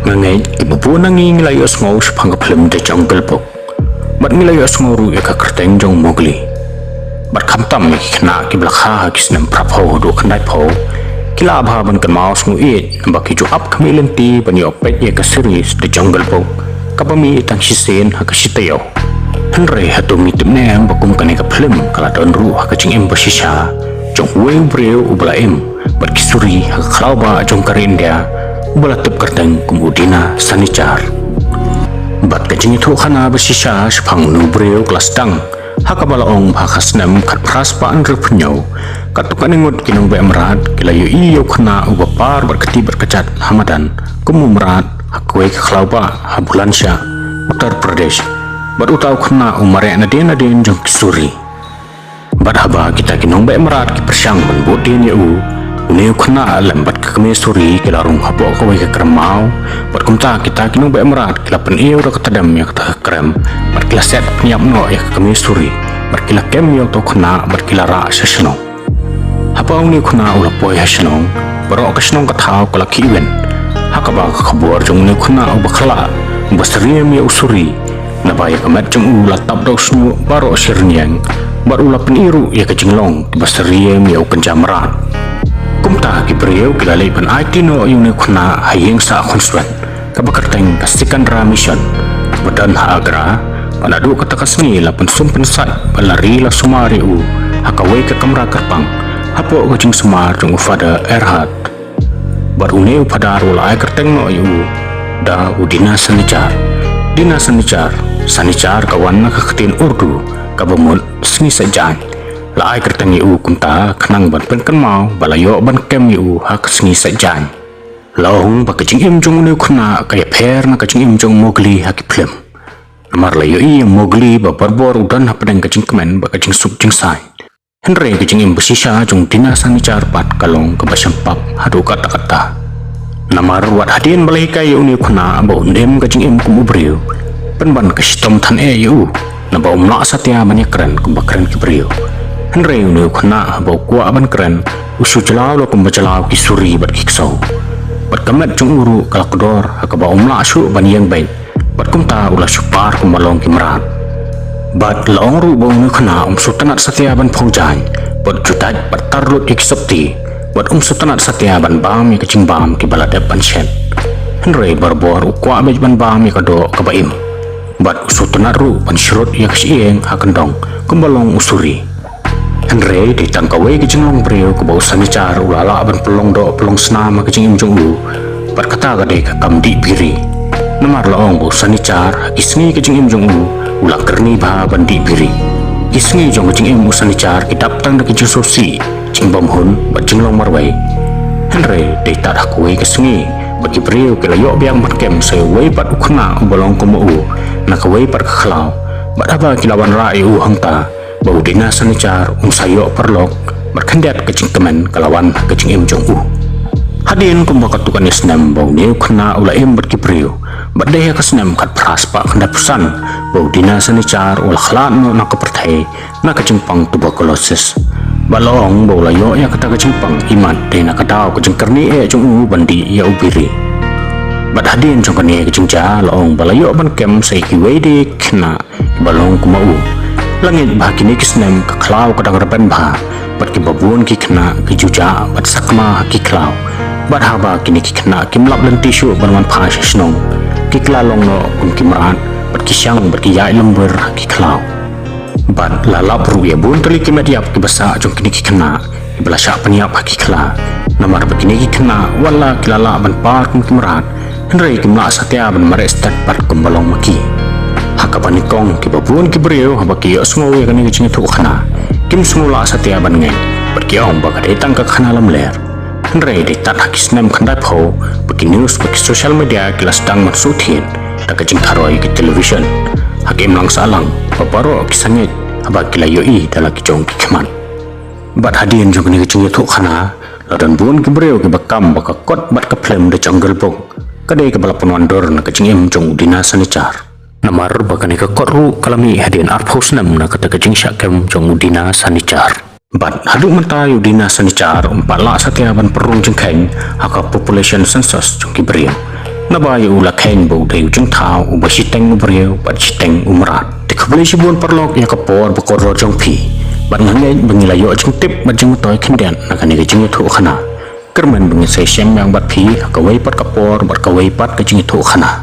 Ngangai ibu nangi ngilayos ngau sepang film The Jungle Book. Bat ngilayos ngau ya kerteng jong Mowgli. Bat kamtam kena kiblakha kisnem prapo do kandai po. Kila abha ban kan maus ngu it nambaki jo up kami lenti ban yopet ya ka series The Jungle Book. Kapami itang sisen hakasitayo. Henry hatumi timnem bakum kane ka film kala don ru hakaching embasisha. Jong weu breu ublaim bat kisuri hakalauba jong karindia. Balatip kerteng kumudina sanicar. Bat kacing itu khana bersisa sepang nubreu kelas dang. Hakabalaong bahasnem kat praspaan repenyo. Katukan ingut kinong bemerat kilayu iyo khana ubapar berketi berkecat hamadan. Kumumrat hakwe kelauba habulansya Uttar Pradesh. Bat utau khana umare nadien jong kisuri. Bat haba kita kinong bemerat kipersyang menbudin yau. Uneu khana lembat ke kami suri kila rung hapo kawai ke kremau bat kumta kita kinong bemerat kila pen iyo da ketadam ya kata krem bat kila set niap no ya ke kami suri bat kila kem yo to khana bat kila ra sesno hapa uneu khana ula poi hasno baro kasnong kathau kala kiwen hakaba khabor jong uneu khana ubakhala basriem ya usuri nabaya kamat jong ula tabdo snu baro sirnyang bat ula pen iru ya ke jinglong basriem ya ukenjamrat kumta kibriyo kilalay pan aitino yung nekuna hayeng sa konsulat kabakarteng kastikan ra mission badan haagra panadu katakas nila pansumpan sa palari la sumari u hakaway ka kamra karpang hapo gajing sumar jong ufada erhat barune upadar wala ay karteng no yu da udina sanicar sanicar kawan nakakatin urdu kabamul sni sajan laai kertang yu kumta kenang ban pen mau balayo ban kem yu hak sengi sajan lahong bakajing im jong ne khna kaya pher na kajing im jong Mowgli haki film amar layo i Mowgli ba barbor udan hapdeng kajing kemen bakajing suk jing sai henre kajing im besisa jong dina sanicar pat kalong kebasampap hadu kata-kata namar wat hadin balai kay yu ne khna ba undem kajing im kumubriu penban kastom than e yu na ba umla satya banyakran kumbakran kibriu Henry unu khana bau kwa ban keren usu jalaw lo kumbajalaw kisuri bat kiksau bat kamet jung uru kalakdor hakaba umla asu ban yang baik bat kumta ula supar kumalong kimrat bat laong ru bau unu khana sutanat satya ban phaujan bat jutat bat tarlut iksapti bat sutanat satya ban bam ya kacing bam ki baladep ban shen Henry barbor ukwa bej ban bam ya kado kabaim bat sutanat ru ban shrut ya kasieng hakendong kumbalong usuri Henry ditangkawai ke jenglong brio ke bau sanicar ulala ban pelong do pelong senama ke jeng imjong lu berkata gade ke kamdi biri namar laong bau sanicar kisngi ke jeng imjong lu ulang kerni bah bandi biri kisngi jong ke jeng imu sanicar kitap tang ke jeng sosi jeng bamhun bat jenglong marwai Henry ditat hakui kisngi bagi brio ke layok biang bat kem saya wai bat ukna bolong komu nakawai bat khalau bat aba kilawan rai u hangta bau dina sanicar sayo perlok berkandiat kecing kemen kalawan kecing imjong hadin kumbakatukan isnem bau neu kena ulaim berkipriu berdaya kesnem kat praspa kendapusan bau dina sanicar ul khlan no nak pertai nak kecing pang tuberculosis balong bau layo ya kata kecing pang iman dina kadau kecing kerni jong bandi ya ubiri bad hadin jong kene kecing ja laong balayo ban kem sai kiwei de kena balong kumau langit bah kini kisnem ke klau kadang repen bah bat ki babun ki kena ki juja bat sakma ki klau bat haba kini ki kena ki mlap len tisu ban man pha shnong ki klalong no kum ki maran bat ki syang bat ki yai lember ki klau bat lalap ru ya bun teli ki mediap ki basa jong kini ki kena ki belasya peniap ki kla namar bat kini ki kena wala ki lala ban par kum ki maran henry ki mla satya ban mare stat bat kumbalong maki hakapan nikong ki babun ki brio haba ki osngo ya kani kicing tu khana kim smula satya ban ngai berkiong ba kadai tang ka khana lam ler henry de tat hakis nem khandai pho baki news baki social media kelas dang maksudin ta kicing tharoi ki television hakim lang salang paparo kisangit haba kilayo i dala ki jong ki khaman bat hadin jong kani kicing tu khana ladan bun ki brio ki bakam baka kot bat ka film The Jungle Book kadai ka balapun wandor na kicing em jong dina sanicar namar bakani ka korru kalami hadin arphos nam na kata kajing syakem jong udina sanicar bat hadu mentai udina sanicar umpala satya ban perung jengkeng haka population census jong kibriam Nabaya ula kain bau dayu jeng tau uba siteng ubriu bat siteng umrat. Tikabali sibun perlok ya kapor bakor jeng pi. Bat ngangay bangilayo jeng tip bat jeng toy kendian nakani jeng itu khana. Kerman bangin say siyam yang bat pi kaway pat kapor bat kaway pat kajeng itu khana.